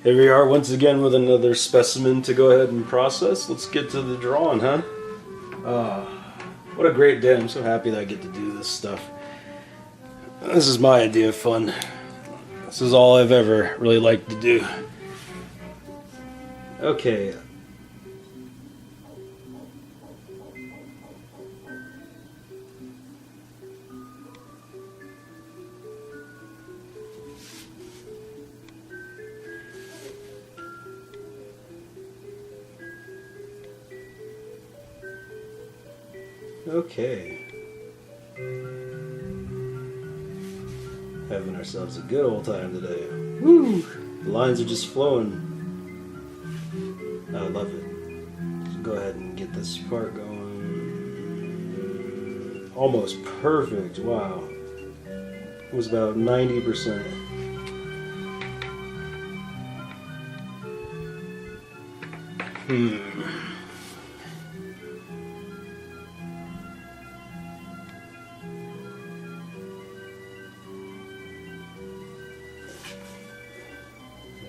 Here we are once again with another specimen to go ahead and process. Let's get to the drawing, huh? What a great day. I'm so happy that I get to do this stuff. This is my idea of fun. This is all I've ever really liked to do. Okay. Okay. Having ourselves a good old time today. Woo! The lines are just flowing. I love it. Just go ahead and get this part going. Almost perfect. Wow. It was about 90%.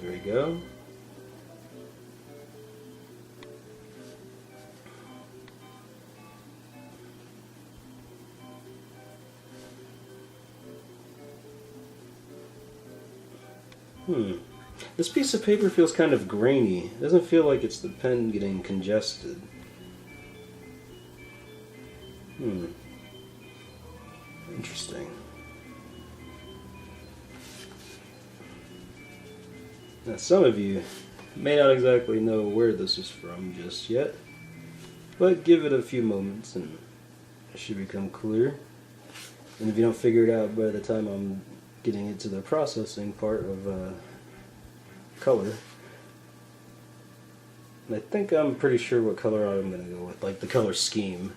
There we go. This piece of paper feels kind of grainy. It doesn't feel like it's the pen getting congested. Interesting. Now, some of you may not exactly know where this is from just yet, but give it a few moments and it should become clear. And if you don't figure it out by the time I'm getting into the processing part of color, and I think I'm pretty sure what color I'm going to go with, like the color scheme.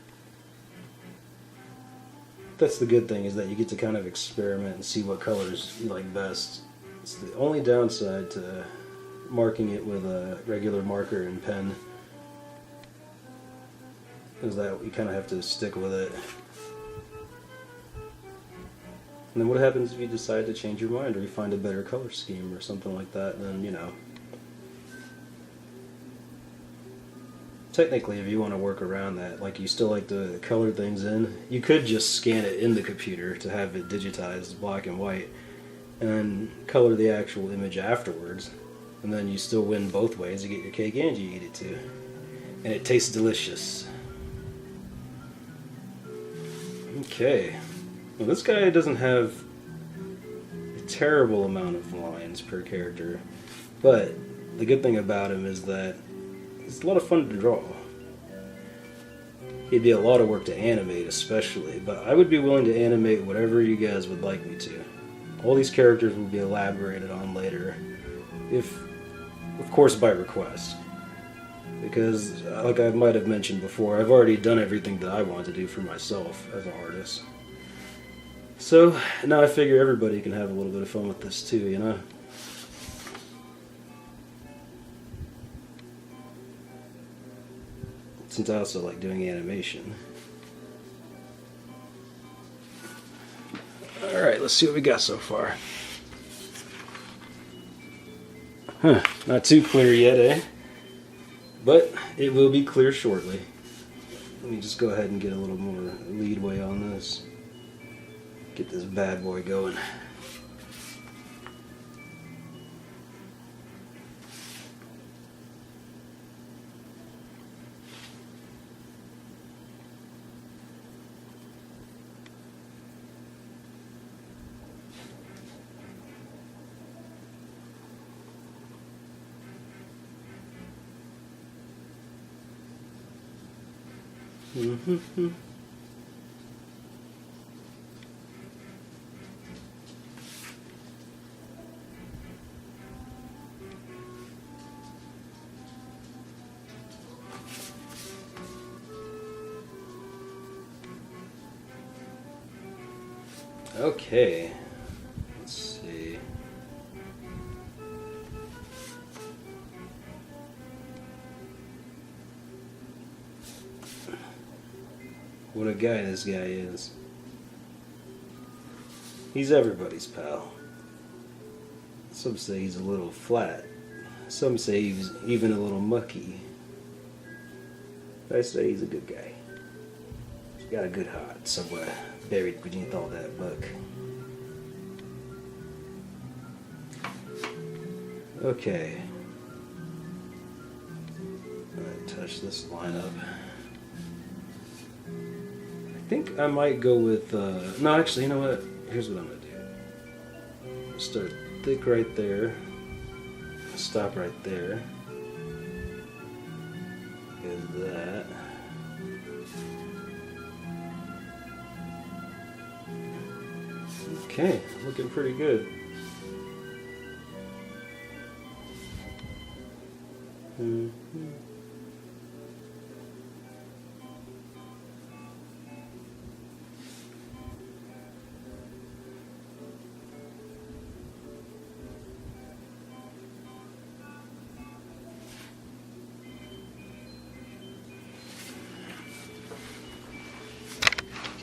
That's the good thing, is that you get to kind of experiment and see what colors you like best. It's the only downside to marking it with a regular marker and pen, is that you kind of have to stick with it. And then what happens if you decide to change your mind, or you find a better color scheme or something like that? Then, you know, technically if you want to work around that, like you still like to color things in, you could just scan it in the computer to have it digitized black and white, and then color the actual image afterwards, and then you still win both ways. You get your cake and you eat it too, and it tastes delicious. Okay, well, this guy doesn't have a terrible amount of lines per character, but the good thing about him is that it's a lot of fun to draw. He'd be a lot of work to animate especially, but I would be willing to animate whatever you guys would like me to. All these characters will be elaborated on later, if, of course, by request. Because, like I might have mentioned before, I've already done everything that I want to do for myself as an artist. So, now I figure everybody can have a little bit of fun with this too, you know? Since I also like doing animation. Alright, let's see what we got so far. Not too clear yet, eh? But it will be clear shortly. Let me just go ahead and get a little more leadway on this. Get this bad boy going. Okay, let's see. What a guy this guy is. He's everybody's pal. Some say he's a little flat. Some say he's even a little mucky. I say he's a good guy. He's got a good heart somewhere buried beneath all that muck. Okay. I touch this line up. I think I might go with, no, actually, you know what? Here's what I'm going to do. Start thick right there. Stop right there. Is that. Okay, looking pretty good.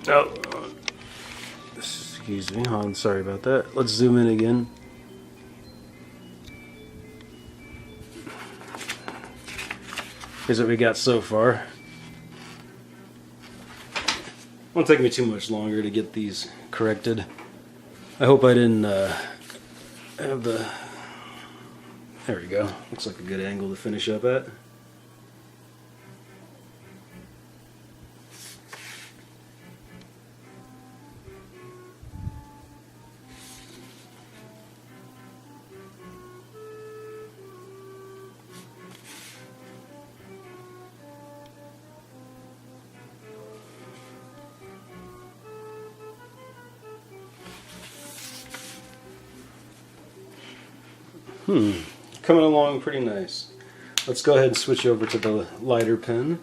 Oh, excuse me. I'm sorry about that. Let's zoom in again. Here's what we got so far. Won't take me too much longer to get these corrected. I hope I didn't have the... There we go. Looks like a good angle to finish up at. Coming along pretty nice. Let's go ahead and switch over to the lighter pen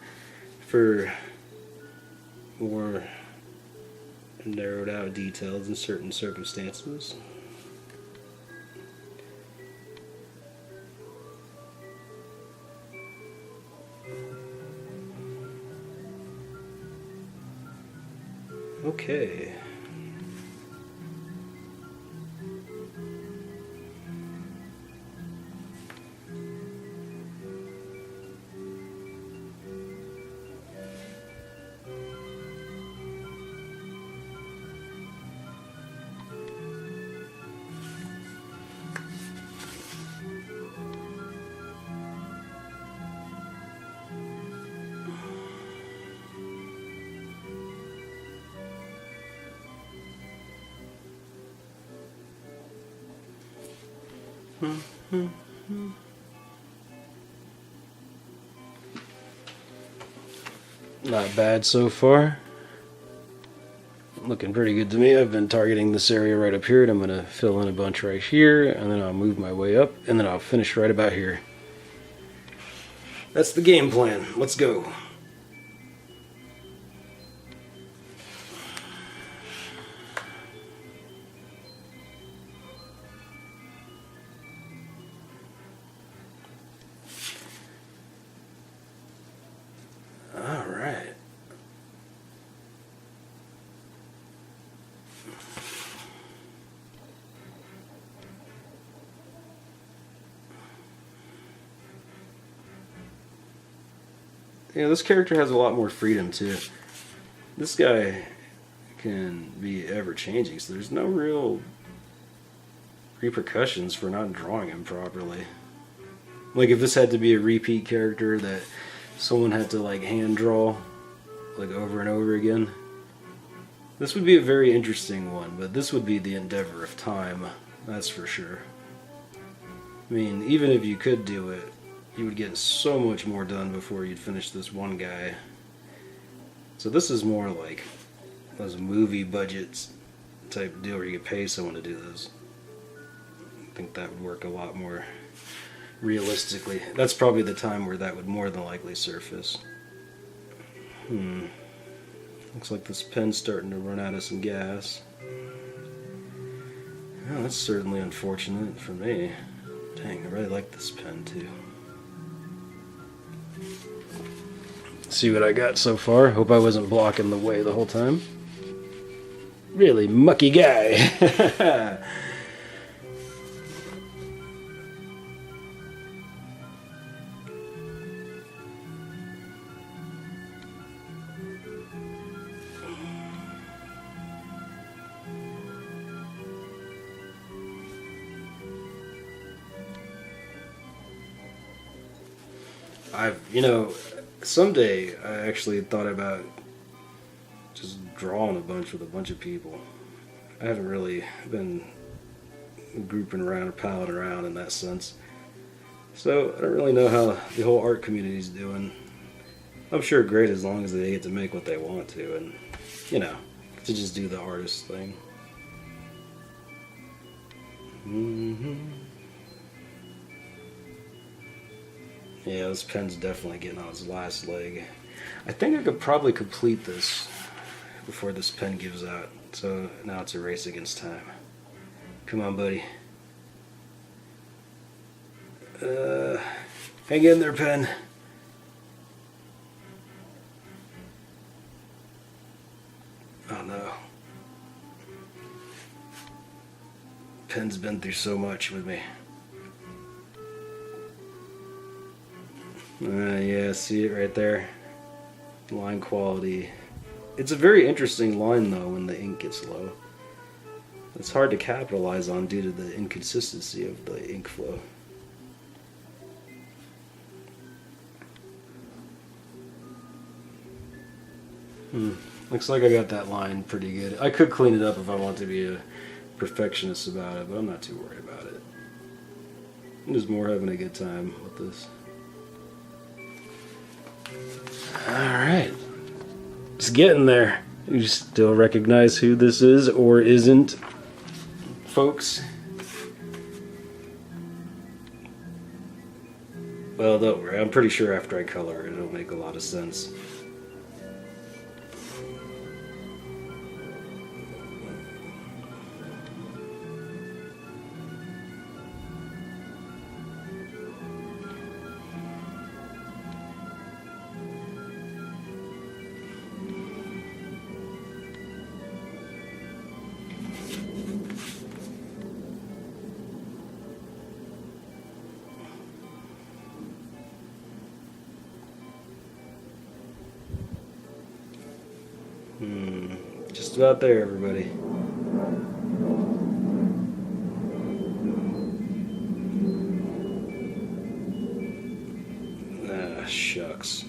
for more narrowed out details in certain circumstances. Okay. Not bad so far. Looking pretty good to me. I've been targeting this area right up here, and I'm going to fill in a bunch right here, and then I'll move my way up, and then I'll finish right about here. That's the game plan. Let's go. Yeah, this character has a lot more freedom too. This guy can be ever changing, so there's no real repercussions for not drawing him properly. Like if this had to be a repeat character that someone had to like hand draw like over and over again, this would be a very interesting one, but this would be the endeavor of time, that's for sure. I mean, even if you could do it, you would get so much more done before you'd finish this one guy. So this is more like those movie budgets type deal where you could pay someone to do this. I think that would work a lot more realistically. That's probably the time where that would more than likely surface. Looks like this pen's starting to run out of some gas. Oh, that's certainly unfortunate for me. Dang, I really like this pen too. See what I got so far. Hope I wasn't blocking the way the whole time. Really mucky guy. Someday I actually thought about just drawing a bunch with a bunch of people. I haven't really been grouping around or palling around in that sense. So I don't really know how the whole art community's doing. I'm sure great as long as they get to make what they want to and, to just do the artist thing. Yeah, this pen's definitely getting on its last leg. I think I could probably complete this before this pen gives out. So now it's a race against time. Come on, buddy. Hang in there, pen. Oh no. Pen's been through so much with me. Yeah, see it right there? Line quality. It's a very interesting line though when the ink gets low. It's hard to capitalize on due to the inconsistency of the ink flow. Looks like I got that line pretty good. I could clean it up if I want to be a perfectionist about it, but I'm not too worried about it. I'm just more having a good time with this. Alright. It's getting there. You still recognize who this is or isn't, folks? Well, don't worry. I'm pretty sure after I color it, it'll make a lot of sense. Just about there, everybody. Ah, shucks.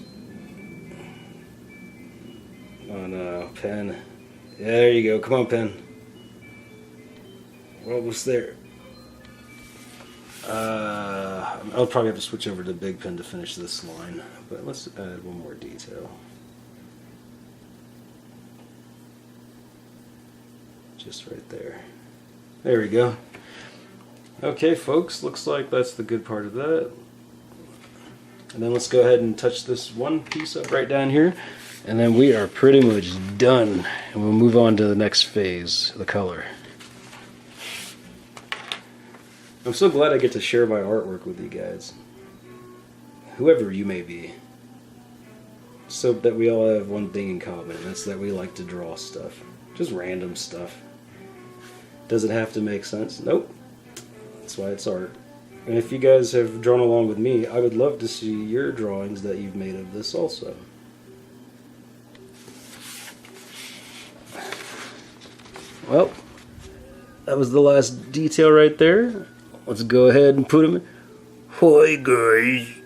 Oh no, pen. Yeah, there you go. Come on, pen. We're almost there. I'll probably have to switch over to big pen to finish this line, but let's add one more detail. Just right there. There we go. Okay, folks, looks like that's the good part of that. And then let's go ahead and touch this one piece up right down here, and then we are pretty much done. And we'll move on to the next phase, the color. I'm so glad I get to share my artwork with you guys, whoever you may be, so that we all have one thing in common, and that's that we like to draw stuff. Just random stuff. Does it have to make sense? Nope. That's why it's art. And if you guys have drawn along with me, I would love to see your drawings that you've made of this also. Well, that was the last detail right there. Let's go ahead and put them in. Hi guys.